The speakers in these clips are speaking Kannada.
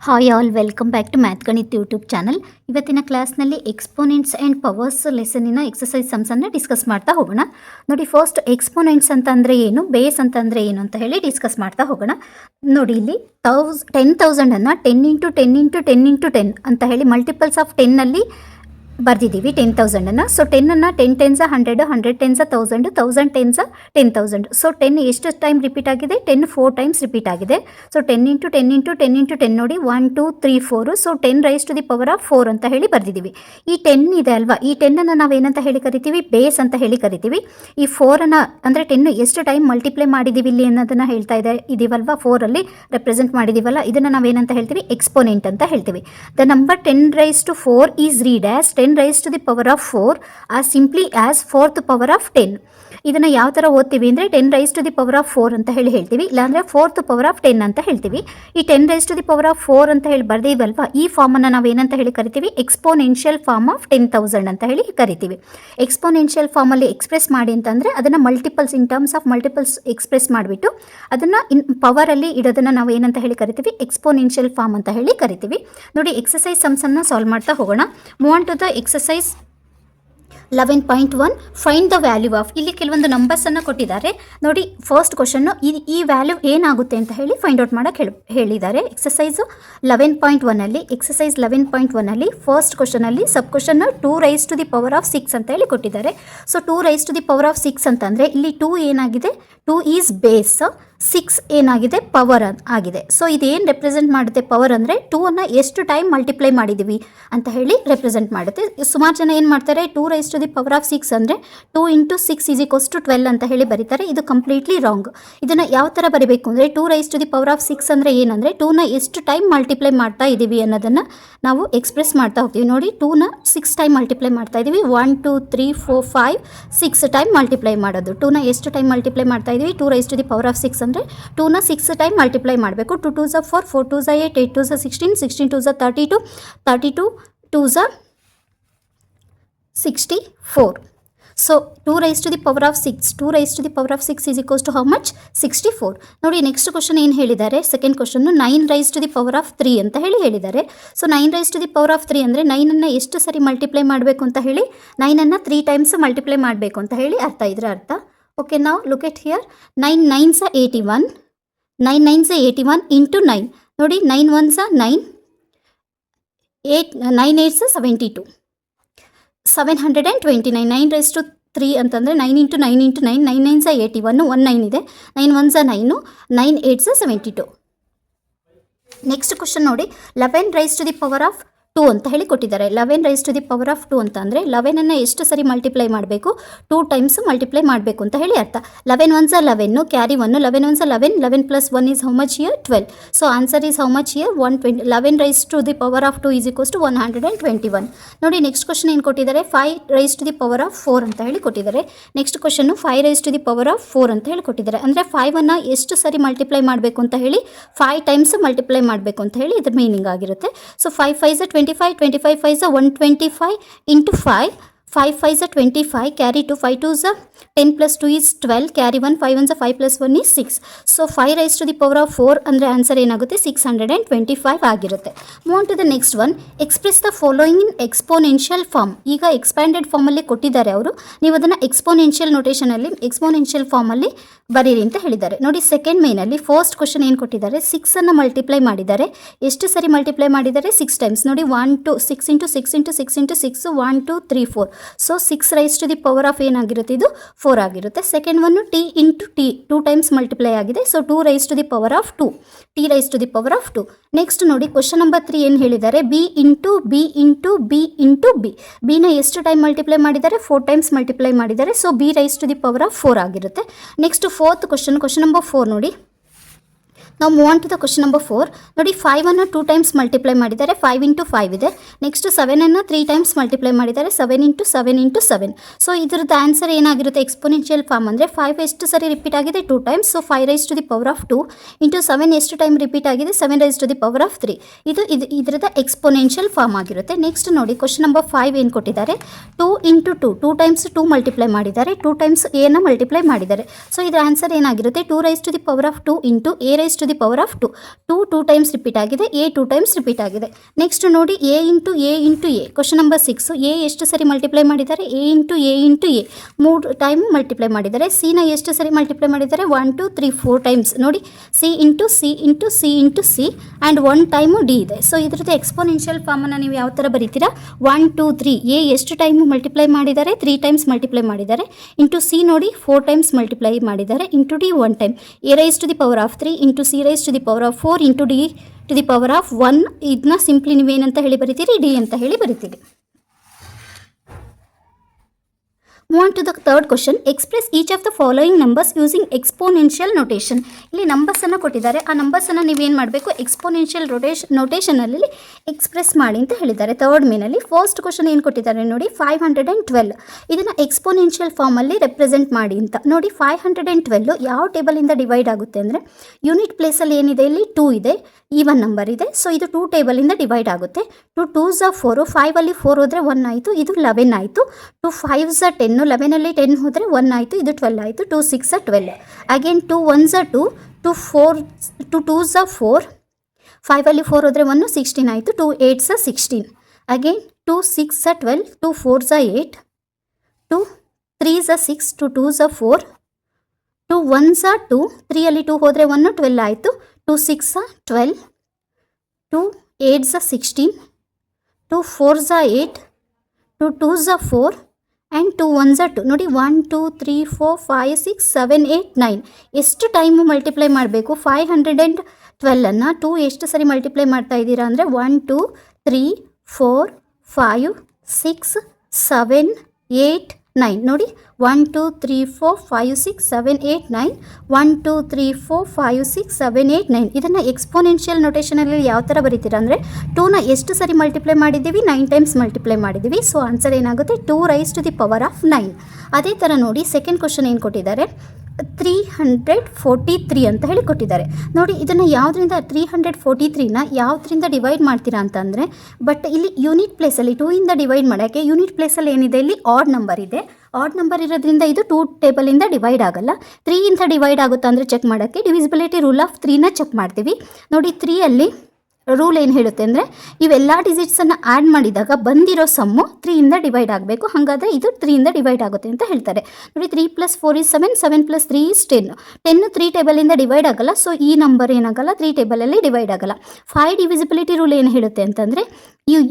Hi all, welcome back to math Ganit YouTube channel. ಇವತ್ತಿನ ಕ್ಲಾಸ್ನಲ್ಲಿ ಎಕ್ಸ್ಪೋನೆಂಟ್ಸ್ ಆ್ಯಂಡ್ ಪವರ್ಸ್ ಲೆಸನ್ನಿನ ಎಕ್ಸಸೈಸ್ ಸಮ್ಸನ್ನು ಡಿಸ್ಕಸ್ ಮಾಡ್ತಾ ಹೋಗೋಣ. ನೋಡಿ, ಫಸ್ಟ್ ಎಕ್ಸ್ಪೋನೆಂಟ್ಸ್ ಅಂತಂದರೆ ಏನು, ಬೇಸ್ ಅಂತಂದರೆ ಏನು ಅಂತ ಹೇಳಿ ಡಿಸ್ಕಸ್ ಮಾಡ್ತಾ ಹೋಗೋಣ. ನೋಡಿ, ಇಲ್ಲಿ 10,000ಅನ್ನು 10 ಇಂಟು 10 ಇಂಟು 10 ಇಂಟು 10 ಅಂತ ಹೇಳಿ ಮಲ್ಟಿಪಲ್ಸ್ ಆಫ್ 10ನಲ್ಲಿ ಬರ್ದಿದ್ದೀವಿ 10,000ಅನ್ನು. ಸೊ 10ಅನ್ನು 10 ಟೆನ್ಸ 100, 100 ಟೆನ್ಸ 1000, 1000 ಟೆನ್ಸ 10,000. ಸೊ 10 ಎಷ್ಟು ಟೈಮ್ ರಿಪೀಟ್ ಆಗಿದೆ? 10 4 ಟೈಮ್ಸ್ ರಿಪೀಟ್ ಆಗಿದೆ. ಸೊ 10 ಇಂಟು 10 ಇಂಟು 10 ಇಂಟು 10 ನೋಡಿ, 1 2 3 4. So 10 raise to the power of 4 ಅಂತ ಹೇಳಿ ಬರ್ದಿದ್ದೀವಿ. ಈ 10 ಇದೆ ಅಲ್ವಾ, ಈ 10ಅನ್ನು ನಾವೇನಂತ ಹೇಳಿ ಕರಿತೀವಿ? ಬೇಸ್ ಅಂತ ಹೇಳಿ ಕರಿತೀವಿ. ಈ 4ಅನ್ನು ಅಂದರೆ 10 ಎಷ್ಟು ಟೈಮ್ ಮಲ್ಟಿಪ್ಲೈ ಮಾಡಿದ್ದೀವಿ ಇಲ್ಲಿ ಅನ್ನೋದನ್ನು ಹೇಳ್ತಾ ಇದೀವಲ್ವಾ, 4ಅಲ್ಲಿ ರೆಪ್ರೆಸೆಂಟ್ ಮಾಡಿದ್ದೀವಲ್ಲ, ಇದನ್ನು ನಾವೇನಂತ ಹೇಳ್ತೀವಿ? ಎಕ್ಸ್ಪೋನೆಂಟ್ ಅಂತ ಹೇಳ್ತೀವಿ. The number 10 raise to 4 is read as 10 raised to the power of 4 as simply as 4th power of 10. ಇದನ್ನು ಯಾವ ಥರ ಓದ್ತೀವಿ ಅಂದರೆ 10 raised to the power of 4 ಅಂತ ಹೇಳ್ತೀವಿ, ಇಲ್ಲಾಂದರೆ 4th power of 10 ಅಂತ ಹೇಳ್ತೀವಿ. ಈ 10 raised to the power of 4 ಅಂತ ಹೇಳಿ ಬರ್ದೀವಲ್ವಾ, ಈ ಫಾರ್ಮನ್ನು ನಾವು ಏನಂತ ಹೇಳಿ ಕರಿತೀವಿ? ಎಕ್ಸ್ಪೋನೆನ್ಷಿಯಲ್ ಫಾರ್ಮ್ ಆಫ್ 10,000 ಅಂತ ಹೇಳಿ ಕರಿತೀವಿ. ಎಕ್ಸ್ಪೋನೆನ್ಷಿಯಲ್ ಫಾರ್ಮಲ್ಲಿ ಎಕ್ಸ್ಪ್ರೆಸ್ ಮಾಡಿ ಅಂತಂದರೆ ಅದನ್ನು multiples, in terms of multiples express ಮಾಡಿಬಿಟ್ಟು ಅದನ್ನು ಪವರಲ್ಲಿ ಇಡೋದನ್ನು ನಾವು ಏನಂತ ಹೇಳಿ ಕರಿತೀವಿ? ಎಕ್ಸ್ಪೋನೆನ್ಷಿಯಲ್ ಫಾರ್ಮ್ ಅಂತ ಹೇಳಿ ಕರಿತೀವಿ. ನೋಡಿ, ಎಕ್ಸಸೈಸ್ ಸಮ್ಸನ್ನು ಸಾಲ್ವ್ ಮಾಡ್ತಾ ಹೋಗೋಣ. Move on to the exercise 11.1 find the value of. ಇಲ್ಲಿ ಕೆಲವೊಂದು ನಂಬರ್ಸನ್ನು ಕೊಟ್ಟಿದ್ದಾರೆ. ನೋಡಿ, ಫಸ್ಟ್ ಕ್ವಶನ್ನು ಈ ವ್ಯಾಲ್ಯೂ ಏನಾಗುತ್ತೆ ಅಂತ ಹೇಳಿ ಫೈಂಡ್ ಔಟ್ ಮಾಡೋಕ್ಕೆ ಹೇಳಿದ್ದಾರೆ. ಎಕ್ಸಸೈಸು 11.1ಅಲ್ಲಿ ಫಸ್ಟ್ ಕ್ವಶನಲ್ಲಿ ಸಬ್ ಕ್ವಶನ್ನು 2 raise to the power of 6 ಅಂತ ಹೇಳಿ ಕೊಟ್ಟಿದ್ದಾರೆ. So 2 raise to the power of 6 ಅಂತಂದರೆ ಇಲ್ಲಿ 2 ಏನಾಗಿದೆ? 2 ಈಸ್ ಬೇಸ್, 6 ಏನಾಗಿದೆ? ಪವರ್ ಆಗಿದೆ. ಸೊ ಇದೇನು ರೆಪ್ರೆಸೆಂಟ್ ಮಾಡುತ್ತೆ? ಪವರ್ ಅಂದರೆ 2ಅನ್ನು ಎಷ್ಟು ಟೈಮ್ ಮಲ್ಟಿಪ್ಲೈ ಮಾಡಿದ್ದೀವಿ ಅಂತ ಹೇಳಿ ರೆಪ್ರೆಸೆಂಟ್ ಮಾಡುತ್ತೆ. ಸುಮಾರು ಜನ ಏನು ಮಾಡ್ತಾರೆ? 2 raise to the power of 6 ಅಂದರೆ 2 ಇಂಟು 6 ಈಸ್ ಈಕ್ವಲ್ಸ್ ಟು 12 ಅಂತ ಹೇಳಿ ಬರೀತಾರೆ. ಇದು ಕಂಪ್ಲೀಟ್ಲಿ ರಾಂಗ್. ಇದನ್ನು ಯಾವ ಥರ ಬರೀಬೇಕು ಅಂದರೆ 2 raise to the power of 6 ಅಂದರೆ ಏನಂದರೆ 2ನ ಎಷ್ಟು ಟೈಮ್ ಮಲ್ಟಿಪ್ಲೈ ಮಾಡ್ತಾ ಇದ್ದೀವಿ ಅನ್ನೋದನ್ನು ನಾವು ಎಕ್ಸ್ಪ್ರೆಸ್ ಮಾಡ್ತಾ ಹೋಗ್ತೀವಿ. ನೋಡಿ, 2ನ 6 ಟೈಮ್ ಮಲ್ಟಿಪ್ಲೈ ಮಾಡ್ತಾ ಇದ್ದೀವಿ. 1 2 3 4 5 6 ಟೈಮ್ ಮಲ್ಟಿಪ್ಲೈ ಮಾಡೋದು. 2ನ ಎಷ್ಟು ಟೈಮ್ ಮಲ್ಟಿಪ್ಲೈ ಮಾಡ್ತಾ ಇದ್ದೀವಿ? 2 raise to the power of 6 ಅಂದರೆ 2ನ 6 ಟೈಮ್ ಮಲ್ಟಿಪ್ಲೈ ಮಾಡಬೇಕು. 2 2s 4, 4 2s 8, 8 2s 16, 16 2s 32, 32 2s 64. So 2 raise to the power of 6, 2 raise to the power of 6 is equals to how much? 64. ನೋಡಿ, ನೆಕ್ಸ್ಟ್ ಕ್ವಶನ್ ಏನು ಹೇಳಿದ್ದಾರೆ? Second question 9 raise to the power of 3 ಅಂತ ಹೇಳಿದ್ದಾರೆ. So 9 raise to the power of 3 ಅಂದರೆ 9ಅನ್ನು ಎಷ್ಟು ಸರಿ ಮಲ್ಟಿಪ್ಲೈ ಮಾಡಬೇಕು ಅಂತ ಹೇಳಿ? 9ಅನ್ನು 3 ಟೈಮ್ಸ್ ಮಲ್ಟಿಪ್ಲೈ ಮಾಡಬೇಕು ಅಂತ ಹೇಳಿ ಅರ್ಥ. ಇದರ ಅರ್ಥ ಓಕೆ. ನಾವು look at here. 9 9s 81, 9 9s 81 into 9. ನೋಡಿ, 9 1s 9, 9 8s 72, 729. 9 ರೈಸ್ ಟು 3 ಅಂತಂದರೆ 9 ಇಂಟು 9 ಇಂಟು 9, 9 9s 81, 1 9 ಇದೆ, 9 1s 9, 9 8s 72. ನೆಕ್ಸ್ಟ್ ಕ್ವಶನ್ ನೋಡಿ, 11 raise to the power of 2 ಅಂತ ಹೇಳಿ ಕೊಟ್ಟಿದ್ದಾರೆ. 11 raise to the power of 2 ಅಂತ ಅಂದರೆ 11ಅನ್ನು ಎಷ್ಟು ಸರಿ ಮಲ್ಟಿಪ್ಲೈ ಮಾಡಬೇಕು? 2 ಟೈಮ್ಸ್ ಮಲ್ಟಿಪ್ಲೈ ಮಾಡಬೇಕು ಅಂತ ಹೇಳಿ ಅರ್ಥ. 11 1s 11, carry 1, 11 1s 11, 11 plus 1 is how much here? 12. So answer is how much here? 120. 11 raise to the power of 2 is equals to 121. ನೋಡಿ, ನೆಕ್ಸ್ಟ್ ಕ್ವಶನ್ ಏನು ಕೊಟ್ಟಿದ್ದಾರೆ? 5 raise to the power of 4 ಅಂತ ಹೇಳಿ ಕೊಟ್ಟಿದ್ದಾರೆ. Next question 5 raise to the power of 4 ಅಂತ ಹೇಳಿ ಕೊಟ್ಟಿದ್ದಾರೆ. ಅಂದರೆ 5ಅನ್ನು ಎಷ್ಟು ಸರಿ ಮಲ್ಟಿಪ್ಲೈ ಮಾಡಬೇಕು ಅಂತ ಹೇಳಿ? 5 ಟೈಮ್ಸ್ ಮಲ್ಟಿಪ್ಲೈ ಮಾಡಬೇಕು ಅಂತ ಹೇಳಿ ಇದ್ರ ಮೀನಿಂಗ್ ಆಗಿರುತ್ತೆ. So 5 5s 25, 25 5s 125 into 5, 5 5s 25, carry 2, 5 2s 10 plus 2 is 12, carry 1, 5 1s 5 plus 1 is 6. So 5 raise to the power of 4 ಅಂದರೆ ಆನ್ಸರ್ ಏನಾಗುತ್ತೆ? 625 ಆಗಿರುತ್ತೆ. Move on to the next one. Express the following in exponential form. ಈಗ ಎಕ್ಸ್ಪ್ಯಾಂಡೆಡ್ ಫಾರ್ಮಲ್ಲಿ ಕೊಟ್ಟಿದ್ದಾರೆ ಅವರು, ನೀವು ಅದನ್ನು ಎಕ್ಸ್ಪೋನೆನ್ಷಿಯಲ್ ನೋಟೇಷನಲ್ಲಿ ಎಕ್ಸ್ಪೋನೆನ್ಷಿಯಲ್ ಫಾರ್ಮಲ್ಲಿ ಬರೀರಿ ಅಂತ ಹೇಳಿದ್ದಾರೆ. ನೋಡಿ, ಸೆಕೆಂಡ್ ಮೇನಲ್ಲಿ ಫಸ್ಟ್ ಕ್ವಶನ್ ಏನು ಕೊಟ್ಟಿದ್ದಾರೆ? 6ಅನ್ನು ಮಲ್ಟಿಪ್ಲೈ ಮಾಡಿದ್ದಾರೆ. ಎಷ್ಟು ಸರಿ ಮಲ್ಟಿಪ್ಲೈ ಮಾಡಿದ್ದಾರೆ? 6 ಟೈಮ್ಸ್. ನೋಡಿ, 1 2 6 into 6 into 6 into 6, 1 2 3 4. So 6 raise to the power of ಏನಾಗಿರುತ್ತೆ? ಇದು 4 ಆಗಿರುತ್ತೆ. ಸೆಕೆಂಡ್ ಒನ್ನು T into T 2 times multiply ಆಗಿದೆ. So 2 raise to the power of 2, T raise to the power of 2. Next ನೋಡಿ, ಕ್ವಶನ್ ನಂಬರ್ 3 ಏನು ಹೇಳಿದ್ದಾರೆ? B into B into B into B. ಬಿನ ಎಷ್ಟು ಟೈಮ್ ಮಲ್ಟಿಪ್ಲೈ ಮಾಡಿದ್ದಾರೆ? 4 ಟೈಮ್ಸ್ ಮಲ್ಟಿಪ್ಲೈ ಮಾಡಿದ್ದಾರೆ. So B raise to the power of 4 ಆಗಿರುತ್ತೆ. ನೆಕ್ಸ್ಟ್ ಫೋರ್ತ್ ಕ್ವಶನ್ ನಂಬರ್ 4 ನೋಡಿ. ನಾವು move on to the question number 4. ನೋಡಿ, 5ಅನ್ನು 2 ಟೈಮ್ಸ್ ಮಲ್ಟಿಪ್ಲೈ ಮಾಡಿದ್ದಾರೆ. 5 ಇಂಟು 5 ಇದೆ. ನೆಕ್ಸ್ಟ್ 7ಅನ್ನು 3 ಟೈಮ್ಸ್ ಮಲ್ಟಿಪ್ಲೈ ಮಾಡಿದ್ದಾರೆ. 7 ಇಂಟು 7 ಇಂಟು 7. ಸೊ ಇದ್ರದ್ದು ಆನ್ಸರ್ ಏನಾಗಿರುತ್ತೆ? ಎಕ್ಸ್ಪೋನೆನ್ಷಿಯಲ್ ಫಾರ್ಮ್ ಅಂದರೆ 5 ಎಷ್ಟು ಸರಿ ರಿಪೀಟ್ ಆಗಿದೆ? 2 times. So 5 raise to the power of 2 into 7 ಎಷ್ಟು ಟೈಮ್ ರಿಪೀಟ್ ಆಗಿದೆ? 7 raise to the power of 3. ಇದ್ರದ್ದು ಎಕ್ಸ್ಪೋನೆನ್ಷಿಯಲ್ ಫಾರ್ಮ್ ಆಗಿರುತ್ತೆ. ನೆಕ್ಸ್ಟ್ ನೋಡಿ, ಕ್ವಶನ್ ನಂಬರ್ 5 ಏನು ಕೊಟ್ಟಿದ್ದಾರೆ? 2 ಇಂಟು 2 ಟೈಮ್ಸ್ 2 ಮಲ್ಟಿಪ್ಲೈ ಮಾಡಿದ್ದಾರೆ. 2 ಟೈಮ್ಸ್ ಎನ ಮಲ್ಟಿಪ್ಲೈ ಮಾಡಿದ್ದಾರೆ. ಸೊ ಇದ್ರ ಆನ್ಸರ್ ಏನಾಗಿರುತ್ತೆ? 2 raise to the power of 2 into A raise to to the power of 2 2 times repeat ಆಗಿದೆ, ಎ 2 ಟೈಮ್ಸ್ ರಿಪೀಟ್ ಆಗಿದೆ. ನೆಕ್ಸ್ಟ್ ನೋಡಿ A into A question number 6. A ಎಷ್ಟು ಸರಿ ಮಲ್ಟಿಪ್ಲೈ ಮಾಡಿದ್ದಾರೆ, A into A 3 time multiply ಮಾಡಿದ್ದಾರೆ. ಸಿನ ಎಷ್ಟು ಸರಿ ಮಲ್ಟಿಪ್ಲೈ ಮಾಡಿದ್ದಾರೆ, 1 2 3 4 ಟೈಮ್ಸ್. ನೋಡಿ C into C into C into C and 1 time D ಇದೆ. ಸೊ ಇದ್ರದ್ದು ಎಕ್ಸ್ಪೋನೆನ್ಷಿಯಲ್ ಫಾರ್ಮನ್ನು ನೀವು ಯಾವ ಥರ ಬರೀತೀರಾ, 1 2 3 ಎ ಎಷ್ಟು ಟೈಮು ಮಲ್ಟಿಪ್ಲೈ ಮಾಡಿದ್ದಾರೆ, 3 ಟೈಮ್ಸ್ ಮಲ್ಟಿಪ್ಲೈ ಮಾಡಿದ್ದಾರೆ. ಇಂಟು ಸಿ ನೋಡಿ 4 ಟೈಮ್ಸ್ ಮಲ್ಟಿಪ್ಲೈ ಮಾಡಿದ್ದಾರೆ. Into D 1 time. A raise to the power of 3 into C raise to the power of 4 into D to the power of 1. ಇದನ್ನ ಸಿಂಪ್ಲಿ ನೀವೇನಂತ ಹೇಳಿ ಬರಿತೀರಿ, ಡಿ ಅಂತ ಹೇಳಿ ಬರಿತೀರಿ. Move on to the third question. Express each of the following numbers using exponential notation. ಇಲ್ಲಿ ನಂಬರ್ಸನ್ನು ಕೊಟ್ಟಿದ್ದಾರೆ, ಆ ನಂಬರ್ಸನ್ನು ನೀವೇನು ಮಾಡಬೇಕು, ಎಕ್ಸ್ಪೋನೆನ್ಷಿಯಲ್ ನೋಟೇಷನಲ್ಲಿ ಎಕ್ಸ್ಪ್ರೆಸ್ ಮಾಡಿ ಅಂತ ಹೇಳಿದ್ದಾರೆ. ಥರ್ಡ್ ಮೇನಲ್ಲಿ ಫಸ್ಟ್ ಕ್ವಶನ್ ಏನು ಕೊಟ್ಟಿದ್ದಾರೆ ನೋಡಿ, 512. ಇದನ್ನು ಎಕ್ಸ್ಪೋನೆನ್ಷಿಯಲ್ ಫಾರ್ಮಲ್ಲಿ ರೆಪ್ರೆಸೆಂಟ್ ಮಾಡಿ ಅಂತ. ನೋಡಿ 512 ಯಾವ ಟೇಬಲಿಂದ ಡಿವೈಡ್ ಆಗುತ್ತೆ ಅಂದರೆ, ಯೂನಿಟ್ ಪ್ಲೇಸಲ್ಲಿ ಏನಿದೆ, ಇಲ್ಲಿ 2 ಇದೆ, ಈವನ್ ನಂಬರ್ ಇದೆ. ಸೊ ಇದು 2 ಟೇಬಲಿಂದ ಡಿವೈಡ್ ಆಗುತ್ತೆ. 2 2s 4, 5ಅಲ್ಲಿ 4 ಹೋದರೆ 1 ಆಯಿತು, ಇದು 11 ಆಯಿತು. 2 5s 10, 11ಅಲ್ಲಿ 10 ಹೋದರೆ 1 ಆಯಿತು, ಇದು 12 ಆಯಿತು. 2 6 12. ಅಗೇನ್ 2 1s 2, 2 2s 4, 5ಅಲ್ಲಿ 4 ಹೋದರೆ 1, 16 ಆಯಿತು. 2 8s 16. Again 2 6 12, 2 4s 8, 2 3s 6, 2 2s 4, 2 1s 2, 3ಅಲ್ಲಿ 2 ಹೋದರೆ 1, 12 ಆಯಿತು. 2 6 12, 2 8s 16, 2 4s 8, 2 2s 4 and 2 1s 2. ನೋಡಿ 1 2 3 4 5 6 7 8 9. ಎಷ್ಟು ಟೈಮು ಮಲ್ಟಿಪ್ಲೈ ಮಾಡಬೇಕು, 512ಅನ್ನು 2 ಎಷ್ಟು ಸರಿ ಮಲ್ಟಿಪ್ಲೈ ಮಾಡ್ತಾ ಇದ್ದೀರಾ ಅಂದರೆ 1 2 3 4 5 6 7 8 9. ನೋಡಿ 1 2 3 4 5 6 7 8 9, 1 2 3 4 5 6 7 8 9. ಇದನ್ನು ಎಕ್ಸ್ಪೋನೆನ್ಷಿಯಲ್ ನೋಟೇಷನಲ್ಲಿ ಯಾವ ಥರ ಬರೀತೀರಾ ಅಂದರೆ, 2ನ ಎಷ್ಟು ಸರಿ ಮಲ್ಟಿಪ್ಲೈ ಮಾಡಿದ್ದೀವಿ, 9 ಟೈಮ್ಸ್ ಮಲ್ಟಿಪ್ಲೈ ಮಾಡಿದ್ದೀವಿ. ಸೊ ಆನ್ಸರ್ ಏನಾಗುತ್ತೆ, 2 raise to the power of 9. ಅದೇ ಥರ ನೋಡಿ ಸೆಕೆಂಡ್ ಕ್ವಶನ್ ಏನು ಕೊಟ್ಟಿದ್ದಾರೆ, 343 ಅಂತ ಹೇಳಿ ಕೊಟ್ಟಿದ್ದಾರೆ. ನೋಡಿ ಇದನ್ನು ಯಾವುದರಿಂದ 343ನ ಯಾವುದರಿಂದ ಡಿವೈಡ್ ಮಾಡ್ತೀರಾ ಅಂತಂದರೆ, ಬಟ್ ಇಲ್ಲಿ ಯೂನಿಟ್ ಪ್ಲೇಸಲ್ಲಿ 2 ಇಂದ ಡಿವೈಡ್ ಮಾಡೋಕ್ಕೆ ಯೂನಿಟ್ ಪ್ಲೇಸಲ್ಲಿ ಏನಿದೆ, ಇಲ್ಲಿ ಆಡ್ ನಂಬರ್ ಇದೆ. ಆಡ್ ನಂಬರ್ ಇರೋದ್ರಿಂದ ಇದು 2 ಟೇಬಲಿಂದ ಡಿವೈಡ್ ಆಗಲ್ಲ. 3 ಇಂದ ಡಿವೈಡ್ ಆಗುತ್ತಾ ಅಂದರೆ ಚೆಕ್ ಮಾಡೋಕ್ಕೆ ಡಿವಿಸಿಬಿಲಿಟಿ ರೂಲ್ ಆಫ್ 3ನ ಚೆಕ್ ಮಾಡ್ತೀವಿ. ನೋಡಿ 3ಅಲ್ಲಿ ರೂಲ್ ಏನು ಹೇಳುತ್ತೆ ಅಂದರೆ, ಇವೆಲ್ಲ ಡಿಜಿಟ್ಸನ್ನು ಆ್ಯಡ್ ಮಾಡಿದಾಗ ಬಂದಿರೋ ಸಮ್ಮು 3 ಇಂದ ಡಿವೈಡ್ ಆಗಬೇಕು. ಹಾಗಾದರೆ ಇದು 3 ಇಂದ ಡಿವೈಡ್ ಆಗುತ್ತೆ ಅಂತ ಹೇಳ್ತಾರೆ. ನೋಡಿ 3 + 4 = 7, 7 + 3 = 10. 10 3 ಟೇಬಲಿಂದ ಡಿವೈಡ್ ಆಗಲ್ಲ, ಸೊ ಈ ನಂಬರ್ ಏನಾಗಲ್ಲ, 3 ಟೇಬಲಲ್ಲಿ ಡಿವೈಡ್ ಆಗಲ್ಲ. 5 ಡಿವಿಸಿಬಿಲಿಟಿ ರೂಲ್ ಏನು ಹೇಳುತ್ತೆ ಅಂತಂದರೆ,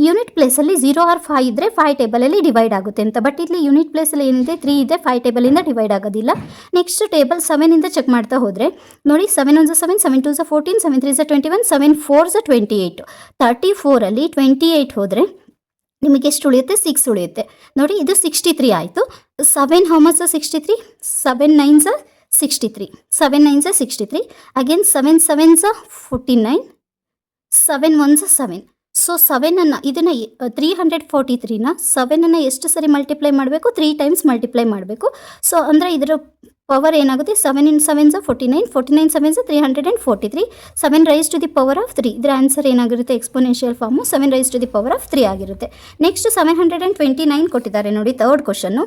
ಯೂನಿಟ್ ಪ್ಲೇಸಲ್ಲಿ 0 or 5 ಇದ್ದರೆ 5 ಟೇಬಲಲ್ಲಿ ಡಿವೈಡ್ ಆಗುತ್ತೆ ಅಂತ. ಬಟ್ ಇಲ್ಲಿ ಯೂನಿಟ್ ಪ್ಲೇಸಲ್ಲಿ ಏನಿದೆ, 3 ಇದೆ, 5 ಟೇಬಲಿಂದ ಡಿವೈಡ್ ಆಗೋದಿಲ್ಲ. ನೆಕ್ಸ್ಟ್ ಟೇಬಲ್ 7 ಇಂದ ಚೆಕ್ ಮಾಡ್ತಾ ಹೋದರೆ ನೋಡಿ 7 1 7, 7 2 14, 7 3 21, 7 4 28. 34ಅಲ್ಲಿ 28 ಹೋದರೆ ನಿಮಗೆ ಎಷ್ಟು ಉಳಿಯುತ್ತೆ, 6 ಉಳಿಯುತ್ತೆ. ನೋಡಿ ಇದು 63 ಆಯಿತು. 7 how much 63, 7 9s 63, 7 9s 63. Again 7 7s 49, 7 1s 7. So 7ಅನ್ನು ಇದನ್ನು 343ನ 7ಅನ್ನು ಎಷ್ಟು ಸರಿ ಮಲ್ಟಿಪ್ಲೈ ಮಾಡಬೇಕು, 3 ಟೈಮ್ಸ್ ಮಲ್ಟಿಪ್ಲೈ ಮಾಡಬೇಕು. ಸೊ ಅಂದರೆ ಇದರ ಪವರ್ ಏನಾಗುತ್ತೆ, 7 × 7s 49, 49 7s 343, 7 raise to the power of 3. ಇದರ ಆನ್ಸರ್ ಏನಾಗಿರುತ್ತೆ, exponential form 7 raise to the power of 3 ಆಗಿರುತ್ತೆ. ನೆಕ್ಸ್ಟ್ 729 ಕೊಟ್ಟಿದ್ದಾರೆ ನೋಡಿ, ಥರ್ಡ್ ಕ್ವಶನ್ನು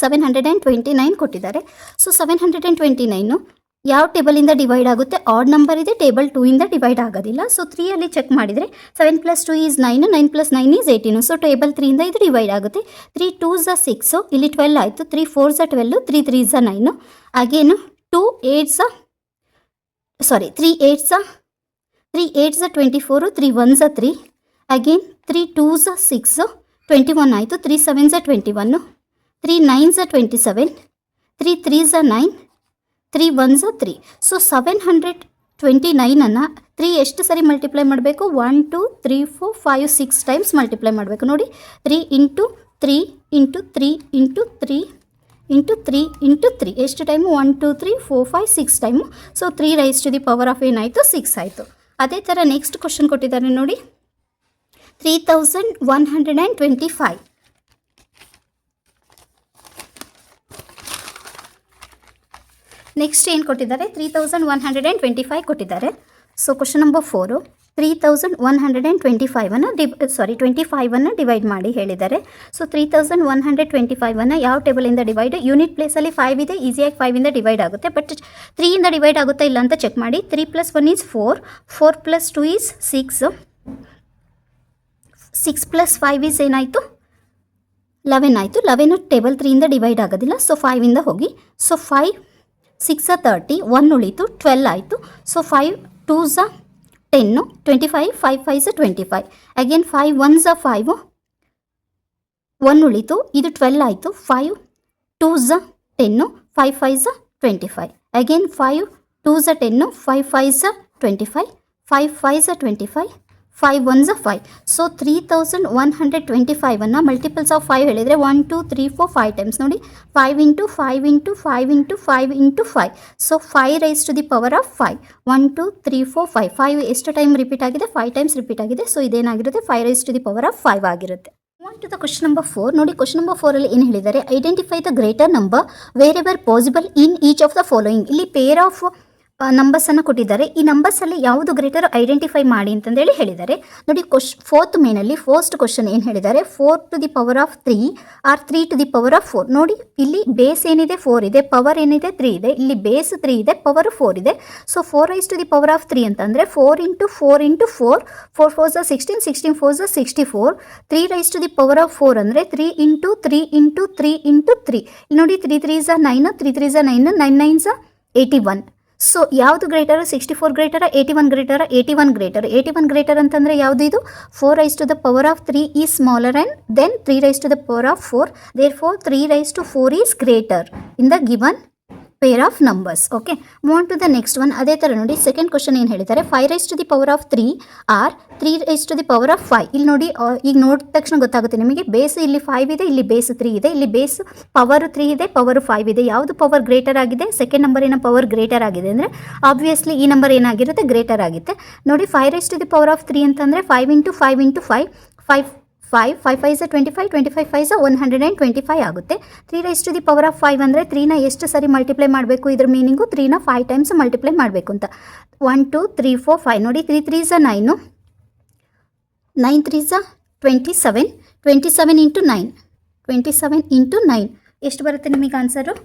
729 ಕೊಟ್ಟಿದ್ದಾರೆ. ಸೊ 729 ಯಾವ ಟೇಬಲಿಂದ ಡಿವೈಡ್ ಆಗುತ್ತೆ, ಆಡ್ ನಂಬರ್ ಇದೆ, ಟೇಬಲ್ 2 ಇಂದ ಡಿವೈಡ್ ಆಗೋದಿಲ್ಲ. ಸೊ 3ಅಲ್ಲಿ ಚೆಕ್ ಮಾಡಿದರೆ 7 + 2 = 9, 9 + 9 = 18. ಸೊ ಟೇಬಲ್ 3 ಇಂದ ಇದು ಡಿವೈಡ್ ಆಗುತ್ತೆ. 3 2s 6, ಇಲ್ಲಿ 12 ಆಯಿತು. 3 4s 12, 3 3s 9. ಅಗೇನು 3 8s 24, 3 1s 3. Again 3 2s 6, 21 ಆಯಿತು. 3 7s 21, 3 9s 27, 3 3s 9, 3 1s 3. So 729ಅನ್ನು 3 ಎಷ್ಟು ಸರಿ ಮಲ್ಟಿಪ್ಲೈ ಮಾಡಬೇಕು, 1 2 3 4 5 6 ಟೈಮ್ಸ್ ಮಲ್ಟಿಪ್ಲೈ ಮಾಡಬೇಕು. ನೋಡಿ 3 × 3 × 3 × 3 × 3 × 3 ಎಷ್ಟು time, 1 2 3 4 5 6 time. So 3 raise to the power of ಏನಾಯಿತು, 6 ಆಯಿತು. ಅದೇ ಥರ ನೆಕ್ಸ್ಟ್ ಕ್ವಶನ್ ಕೊಟ್ಟಿದ್ದಾರೆ ನೋಡಿ, 3125. ನೆಕ್ಸ್ಟ್ ಏನು ಕೊಟ್ಟಿದ್ದಾರೆ, 3125 ಕೊಟ್ಟಿದ್ದಾರೆ. ಸೊ ಕ್ವಶನ್ ನಂಬರ್ 4, 3125ಅನ್ನು 25ಅನ್ನು ಡಿವೈಡ್ ಮಾಡಿ ಹೇಳಿದ್ದಾರೆ. ಸೊ 3125ಅನ್ನು ಯಾವ ಟೇಬಲಿಂದ ಡಿವೈಡ್, ಯೂನಿಟ್ ಪ್ಲೇಸಲ್ಲಿ 5 ಇದೆ, ಈಸಿಯಾಗಿ 5ಇಂದ ಡಿವೈಡ್ ಆಗುತ್ತೆ. ಬಟ್ 3ಇಂದ ಡಿವೈಡ್ ಆಗುತ್ತಾ ಇಲ್ಲ ಅಂತ ಚೆಕ್ ಮಾಡಿ. 3 + 1 ಈಸ್ 4, 4 + 2 ಈಸ್ 6, 6 + 5 ಈಸ್ ಏನಾಯಿತು 11 ಆಯಿತು. 11 ಟೇಬಲ್ 3ಇಂದ ಡಿವೈಡ್ ಆಗೋದಿಲ್ಲ. ಸೊ 5ಇಂದ ಹೋಗಿ. ಸೊ 5 6 30, 1 ಉಳಿತು, 12 ಆಯಿತು. So 5 2s 10, 25, 5 5s 25. Again 5 1s 5, 1 ಉಳಿತು, ಇದು 12 ಆಯಿತು. 5 2s 10, 5 5s 25. Again 5 2s 10, 5 5s 25, 5 5s 25, 5 1s 5. So 3125ಅನ್ನು multiples of 5 ಹೇಳಿದರೆ 1 2 3 4 5 ಟೈಮ್ಸ್ ನೋಡಿ. 5 × 5 × 5 × 5 × 5. So 5 raise to the power of 5. 1 2 3 4 5. 5 ಎಷ್ಟು ಟೈಮ್ ರಿಪೀಟ್ ಆಗಿದೆ? 5 ಟೈಮ್ಸ್ ರಿಪೀಟ್ ಆಗಿದೆ. ಸೊ ಇದೇನಾಗಿರುತ್ತೆ 5 raise to the power of 5 ಆಗಿರುತ್ತೆ. ಟು ದ ಕ್ವಶನ್ ನಂಬರ್ 4 ನೋಡಿ. ಕ್ವಶನ್ ನಂಬರ್ 4ಅಲ್ಲಿ ಏನು ಹೇಳಿದ್ದಾರೆ? Identify the greater number wherever possible in each of the following. ಇಲ್ಲಿ ಪೇರ್ ಆಫ್ ನಂಬರ್ಸನ್ನು ಕೊಟ್ಟಿದ್ದಾರೆ. ಈ ನಂಬರ್ಸಲ್ಲಿ ಯಾವುದು ಗ್ರೇಟರ್ ಐಡೆಂಟಿಫೈ ಮಾಡಿ ಅಂತಂದೇಳಿ ಹೇಳಿದ್ದಾರೆ. ನೋಡಿ ಫೋರ್ತ್ ಮೇನಲ್ಲಿ ಫಸ್ಟ್ ಕ್ವಶನ್ ಏನು ಹೇಳಿದ್ದಾರೆ? 4 to the power of 3 or 3 to the power of 4. ನೋಡಿ ಇಲ್ಲಿ ಬೇಸ್ ಏನಿದೆ 4 ಇದೆ, ಪವರ್ ಏನಿದೆ 3 ಇದೆ. ಇಲ್ಲಿ ಬೇಸ್ 3 ಇದೆ, ಪವರ್ 4 ಇದೆ. So 4 raise to the power of 3 ಅಂತಂದರೆ 4 × 4 × 4, 4 4s 16, 16 4s 64. 3 raise to the power of 4 ಅಂದರೆ 3 × 3 × 3 × 3. ಇಲ್ಲಿ ನೋಡಿ 3 3s 9, 3 3s 9, 9 9s 81. ಸೊ ಯಾವುದು greater? 64 greater, 81 greater? 81 greater. 81 greater ಅಂತಂದರೆ ಯಾವುದು ಇದು? 4 raise to the power of 3 is smaller and then 3 raise to the power of 4. Therefore 3 raise to 4 is greater in the given pair of numbers. Okay, move on to the next one. ಅದೇ ಥರ ನೋಡಿ ಸೆಕೆಂಡ್ ಕ್ವಶನ್ ಏನು ಹೇಳಿದ್ದಾರೆ? 5 raise to the power of 3 or 3 raise to the power of 5. ಇಲ್ಲಿ ನೋಡಿ, ಈಗ ನೋಡಿದ ತಕ್ಷಣ ಗೊತ್ತಾಗುತ್ತೆ ನಿಮಗೆ. ಬೇಸ್ ಇಲ್ಲಿ 5 ಇದೆ, ಇಲ್ಲಿ ಬೇಸ್ 3 ಇದೆ. ಇಲ್ಲಿ ಬೇಸ್ ಪವರ್ 3 ಇದೆ, ಪವರ್ 5 ಇದೆ. ಯಾವುದು ಪವರ್ ಗ್ರೇಟರ್ ಆಗಿದೆ? ಸೆಕೆಂಡ್ ನಂಬರಿನ ಪವರ್ ಗ್ರೇಟರ್ ಆಗಿದೆ ಅಂದರೆ ಆಬ್ವಿಯಸ್ಲಿ ಈ ನಂಬರ್ ಏನಾಗಿರುತ್ತೆ? ಗ್ರೇಟರ್ ಆಗುತ್ತೆ. ನೋಡಿ 5 raise to the power of 3 ಅಂತಂದರೆ 5 × 5 × 5, 5 5 5 5s 25, 25 5s 125 ಆಗುತ್ತೆ. 3 raise to the power of 5 ಅಂದರೆ 3ನ ಎಷ್ಟು ಸರಿ ಮಲ್ಟಿಪ್ಲೈ ಮಾಡಬೇಕು? ಇದ್ರ ಮೀನಿಂಗು 3ನ 5 ಟೈಮ್ಸ್ ಮಲ್ಟಿಪ್ಲೈ ಮಾಡಬೇಕು ಅಂತ. 1 2 3 4 5 ನೋಡಿ. 3 3s 9, 9 3s 27, 27 × 9, 27 × 9 ಎಷ್ಟು ಬರುತ್ತೆ ನಿಮಗೆ answer?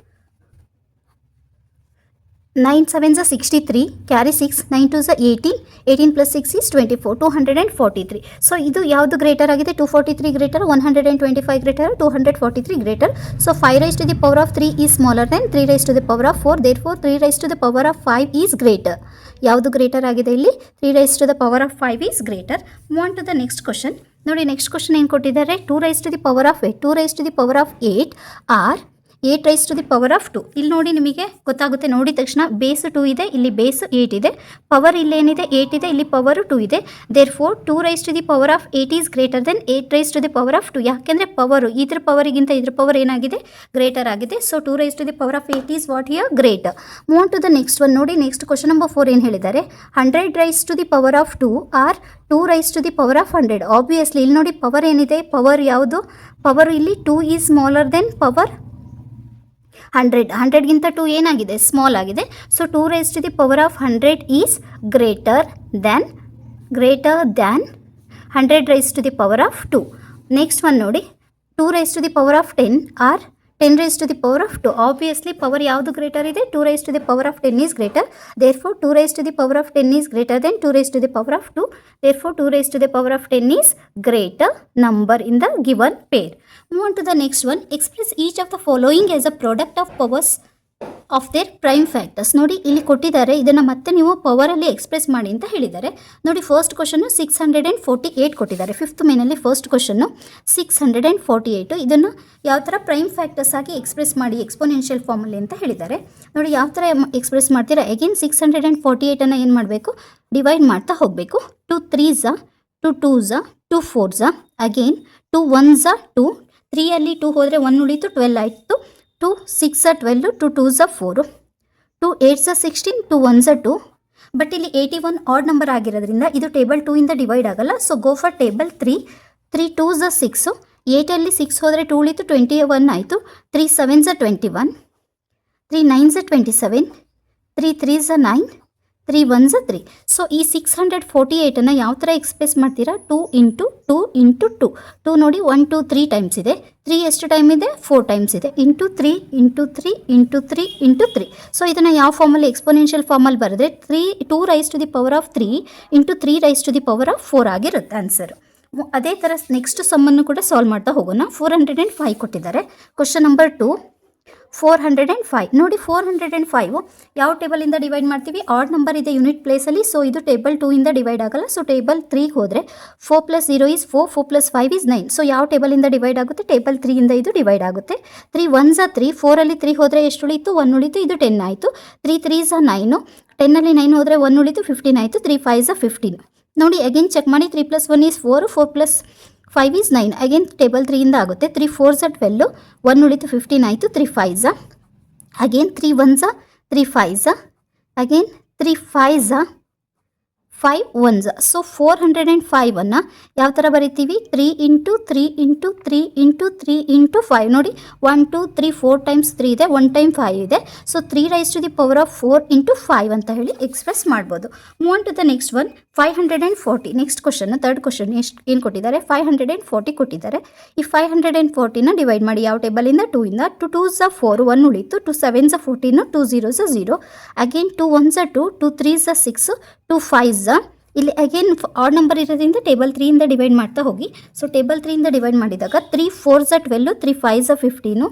9 7s 63, carry 6, 9 2s 18, 18 + 6 is 24, 243. So ಇದು ಯಾವುದು ಗ್ರೇಟರ್ ಆಗಿದೆ? 243 greater, 125 greater, 243 greater. So 5 raise to the power of 3 is smaller then 3 raise to the power of 4. Therefore 3 raise to the power of 5 is greater. ಯಾವುದು ಗ್ರೇಟರ್ ಆಗಿದೆ ಇಲ್ಲಿ? 3 raise to the power of 5 is greater. Move on to the next question. ನೋಡಿ ನೆಕ್ಸ್ಟ್ ಕ್ವಶನ್ ಏನು ಕೊಟ್ಟಿದ್ದಾರೆ? 2 raise to the power of 8, 2 raise to the power of 8 or 8 raise to the power of 2. ಇಲ್ಲಿ ನೋಡಿ ನಿಮಗೆ ಗೊತ್ತಾಗುತ್ತೆ. ನೋಡಿದ ತಕ್ಷಣ ಬೇಸ್ 2 ಇದೆ, ಇಲ್ಲಿ ಬೇಸ್ 8 ಇದೆ, ಪವರ್ ಇಲ್ಲೇನಿದೆ 8 ಇದೆ, ಇಲ್ಲಿ ಪವರ್ 2 ಇದೆ. Therefore 2 raise to the power of 8 is greater then 8 raise to the power of 2. ಯಾಕೆಂದರೆ ಪವರು ಇದ್ರ ಪವರಿಗಿಂತ ಇದ್ರ ಪವರ್ ಏನಾಗಿದೆ? ಗ್ರೇಟರ್ ಆಗಿದೆ. So 2 raise to the power of 8 is what here? Greater. Move on to the next one. ನೋಡಿ ನೆಕ್ಸ್ಟ್ ಕ್ವಶನ್ ನಂಬರ್ 4 ಏನು ಹೇಳಿದ್ದಾರೆ? 100 raise to the power of 2 or 2 raise to the power of 100. Obviously ಇಲ್ಲಿ ನೋಡಿ ಪವರ್ ಏನಿದೆ? ಪವರ್ ಯಾವುದು? ಪವರ್ ಇಲ್ಲಿ 2 ಈಸ್ ಸ್ಮಾಲರ್ ದೆನ್ ಪವರ್ 100. 100ಗಿಂತ 2 ಏನಾಗಿದೆ? ಸ್ಮಾಲ್ ಆಗಿದೆ. So 2 raise to the power of 100 is greater than 100 raise to the power of 2. Next one ನೋಡಿ. 2 raise to the power of 10 or 10 raise to the power of 2. Obviously power ಯಾವುದು ಗ್ರೇಟರ್ ಇದೆ? 2 raise to the power of 10 is greater. Therefore 2 raise to the power of 10 is greater then 2 raise to the power of 2. Therefore 2 raise to the power of 10 is greater number in the given peer. Move on to the next one. Express each of the following as a product of powers of their prime factors. ನೋಡಿ ಇಲ್ಲಿ ಕೊಟ್ಟಿದ್ದಾರೆ, ಇದನ್ನು ಮತ್ತೆ ನೀವು ಪವರಲ್ಲಿ ಎಕ್ಸ್ಪ್ರೆಸ್ ಮಾಡಿ ಅಂತ ಹೇಳಿದ್ದಾರೆ. ನೋಡಿ ಫಸ್ಟ್ ಕ್ವಶನ್ನು 648 ಕೊಟ್ಟಿದ್ದಾರೆ. ಫಿಫ್ತ್ ಮೇನಲ್ಲಿ ಫಸ್ಟ್ ಕ್ವಶನ್ನು 648. ಇದನ್ನು ಯಾವ ಥರ ಪ್ರೈಮ್ ಫ್ಯಾಕ್ಟರ್ಸ್ ಆಗಿ ಎಕ್ಸ್ಪ್ರೆಸ್ ಮಾಡಿ ಎಕ್ಸ್ಪೋನೆನ್ಷಿಯಲ್ ಫಾರ್ಮಲ್ಲಿ ಅಂತ ಹೇಳಿದ್ದಾರೆ. ನೋಡಿ ಯಾವ ಥರ ಎಕ್ಸ್ಪ್ರೆಸ್ ಮಾಡ್ತೀರಾ? ಅಗೇನ್ 648ಅನ್ನು ಏನು ಮಾಡಬೇಕು? ಡಿವೈಡ್ ಮಾಡ್ತಾ ಹೋಗಬೇಕು. 2 3s 2 2s 2 4s again 2 1s 2, 3ಅಲ್ಲಿ 2 ಹೋದರೆ 1 ಉಳಿತು, 12 ಆಯಿತು. 2 6 12, 2 2s 4, 2 8s 16, 2 1s 2. ಬಟ್ ಇಲ್ಲಿ 81 ಆಡ್ ನಂಬರ್ ಆಗಿರೋದ್ರಿಂದ ಇದು ಟೇಬಲ್ 2 ಇಂದ ಡಿವೈಡ್ ಆಗಲ್ಲ. So go for table 3. 3 2s 6, 8ಅಲ್ಲಿ 6 ಹೋದರೆ 2 ಉಳಿತು, 21 ಆಯಿತು. 3 7s 21, 3 9s 27, 3 3s 9, 3 1s 3. So ಈ 648 ಯಾವ ಥರ ಎಕ್ಸ್ಪ್ರೆಸ್ ಮಾಡ್ತೀರಾ? 2 ಇಂಟು 2 ಇಂಟು 2. 2 ನೋಡಿ 1 2 3 ಟೈಮ್ಸ್ ಇದೆ, 3 ಎಷ್ಟು ಟೈಮ್ ಇದೆ? 4 ಟೈಮ್ಸ್ ಇದೆ, into 3 into 3 into 3 into 3. So ಇದನ್ನು ಯಾವ ಫಾರ್ಮಲ್ಲಿ, ಎಕ್ಸ್ಪೋನೆನ್ಷಿಯಲ್ ಫಾರ್ಮಲ್ಲಿ ಬರೆದ್ರೆ 2 raise to the power of 3 into 3 raise to the power of 4 ಆಗಿರುತ್ತೆ ಆನ್ಸರ್. ಅದೇ ಥರ ನೆಕ್ಸ್ಟ್ ಸಮ್ಮನ್ನು ಕೂಡ ಸಾಲ್ವ್ ಮಾಡ್ತಾ ಹೋಗೋಣ. 405 ಕೊಟ್ಟಿದ್ದಾರೆ. ಕ್ವಶನ್ ನಂಬರ್ 2, 405 ನೋಡಿ. 405 ಯಾವ ಟೇಬಲಿಂದ ಡಿವೈಡ್ ಮಾಡ್ತೀವಿ? ಆಡ್ ನಂಬರ್ ಇದೆ ಯೂನಿಟ್ ಪ್ಲೇಸಲ್ಲಿ, ಸೊ ಇದು ಟೇಬಲ್ 2 ಇಂದ ಡಿವೈಡ್ ಆಗಲ್ಲ. ಸೊ ಟೇಬಲ್ 3 ಹೋದರೆ 4 + 0 = 4, 4 + 5 = 9. ಸೊ ಯಾವ ಟೇಬಲಿಂದ ಡಿವೈಡ್ ಆಗುತ್ತೆ? ಟೇಬಲ್ 3 ಇಂದ ಇದು ಡಿವೈಡ್ ಆಗುತ್ತೆ. 3 1s 3, 4ಅಲ್ಲಿ 3 ಹೋದರೆ ಎಷ್ಟು ಉಳಿತು? 1 ಉಳಿತು, ಇದು 10 ಆಯಿತು. 3 3s 9, 10ಅಲ್ಲಿ 9 ಹೋದರೆ 1 ಉಳಿತು, 15 ಆಯಿತು. 3 5s 15 ನೋಡಿ. ಅಗೇನ್ ಚೆಕ್ ಮಾಡಿ. 3 + 1 = 4, 4 + 5 = 9. ಅಗೇನ್ ಟೇಬಲ್ 3 ಇಂದ ಆಗುತ್ತೆ. 3 4s 12, 1 ಉಳಿತು, 15 ಆಯಿತು. 3 5s, again 3 1s 3 5s, again 3 5s 5 1s. So 405 ಯಾವ ಥರ ಬರಿತೀವಿ? 3 ಇಂಟು 3 ಇಂಟು 3 ಇಂಟು 3 ಇಂಟು 5 ನೋಡಿ. 1 2 3 4 ಟೈಮ್ಸ್ 3 ಇದೆ, 1 ಟೈಮ್ 5 ಇದೆ. So 3 raise to the power of 4 into 5 ಅಂತ ಹೇಳಿ ಎಕ್ಸ್ಪ್ರೆಸ್ ಮಾಡ್ಬೋದು. Move on to the next one, 540. Next question, third question ಏನು ಕೊಟ್ಟಿದ್ದಾರೆ? 540 ಕೊಟ್ಟಿದ್ದಾರೆ. ಈ 540ನ ಡಿವೈಡ್ ಮಾಡಿ ಯಾವ ಟೇಬಲಿಂದ? 2 ಇಂದ. 2 2s 4, 1 ಉಳಿತು. 2 7s 14, 2 0s 0, again 2 1s 2, 2 3s 6, 2 5s. ಇಲ್ಲಿ ಅಗೇನ್ ಆಡ್ ನಂಬರ್ ಇರೋದ್ರಿಂದ ಟೇಬಲ್ 3 ಇಂದ ಡಿವೈಡ್ ಮಾಡ್ತಾ ಹೋಗಿ. ಸೊ ಟೇಬಲ್ 3 ಇಂದ ಡಿವೈಡ್ ಮಾಡಿದಾಗ 3 4s 12, 3 5s 15,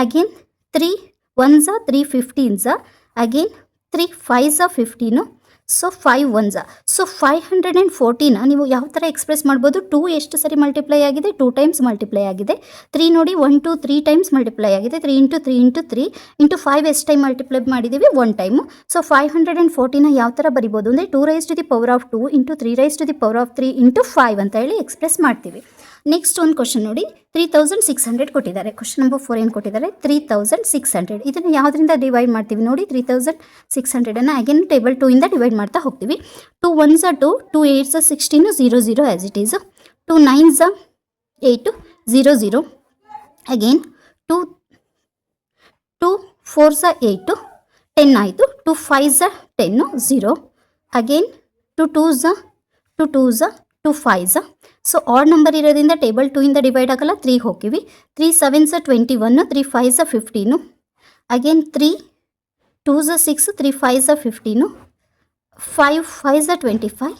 again 3 1s 3 15s, again 3 5s 15, so 5 1s. So 540ನ ನೀವು ಯಾವ ಥರ ಎಕ್ಸ್ಪ್ರೆಸ್ ಮಾಡ್ಬೋದು? 2 ಎಷ್ಟು ಸರಿ ಮಲ್ಟಿಪ್ಲೈ ಆಗಿದೆ? 2 ಟೈಮ್ಸ್ ಮಲ್ಟಿಪ್ಲೈ ಆಗಿದೆ. 3 ನೋಡಿ 1 2 3 ಟೈಮ್ಸ್ ಮಲ್ಟಿಪ್ಲೈ ಆಗಿದೆ. 3 ಇಂಟು 3 ಇಂಟು 3 ಇಂಟು 5 ಎಷ್ಟು ಟೈಮ್ ಮಲ್ಟಿಪ್ಲೈ ಮಾಡಿದ್ದೀವಿ? 1 ಟೈಮು. ಸೊ 540ನ ಯಾವ ಥರ ಬರಿಬೋದು ಅಂದರೆ 2 raise to the power of 2 into 3 raise to the power of 3 into 5 ಅಂತ ಹೇಳಿ ಎಕ್ಸ್ಪ್ರೆಸ್ ಮಾಡ್ತೀವಿ. ನೆಕ್ಸ್ಟ್ ಒಂದು ಕ್ವಶನ್ ನೋಡಿ. 3600 ಕೊಟ್ಟಿದ್ದಾರೆ. ಕ್ವಶನ್ ನಂಬರ್ 4 ಏನು ಕೊಟ್ಟಿದ್ದಾರೆ? 3600. ಇದನ್ನು ಯಾವುದರಿಂದ ಡಿವೈಡ್ ಮಾಡ್ತೀವಿ ನೋಡಿ? 3600 ಅಗೇನ್ ಟೇಬಲ್ 2 ಇಂದ ಡಿವೈಡ್ ಮಾಡ್ತಾ ಹೋಗ್ತೀವಿ. 2 1s 2, 2 8s 16, 0 0 as it is. 2 9s 8, 0 0, again 2 4s 8, 10 ಆಯಿತು. 2 5s 10, 0, again 2 2s 2 5s. So odd number ಇರೋದ್ರಿಂದ ಟೇಬಲ್ 2 ಇಂದ ಡಿವೈಡ್ ಆಗಲ್ಲ. 3 ಹೋಗ್ತೀವಿ. 3 7s 21, 3 5s 15, again 3 2s 6, 3 5s 15, 5 5s 25,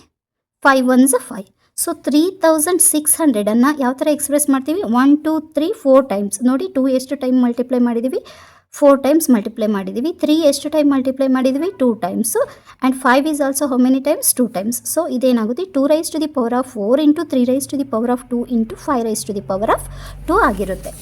5 1s 5. So 3600 ಯಾವ ಥರ ಎಕ್ಸ್ಪ್ರೆಸ್ ಮಾಡ್ತೀವಿ? 1 2 3 4 ಟೈಮ್ಸ್ ನೋಡಿ. 2 ಎಷ್ಟು ಟೈಮ್ ಮಲ್ಟಿಪ್ಲೈ ಮಾಡಿದ್ದೀವಿ? 4 ಟೈಮ್ಸ್ ಮಲ್ಟಿಪ್ಲೈ ಮಾಡಿದ್ದೀವಿ. 3 ಎಷ್ಟು ಟೈಮ್ ಮಲ್ಟಿಪ್ಲೈ ಮಾಡಿದ್ದೀವಿ? 2 times. And 5 is also how many times? 2 times. So ಇದೇನಾಗುತ್ತೆ? 2 raise to the power of 4 into 3 raise to the power of 2 into 5 raise to the power of 2 ಆಗಿರುತ್ತೆ.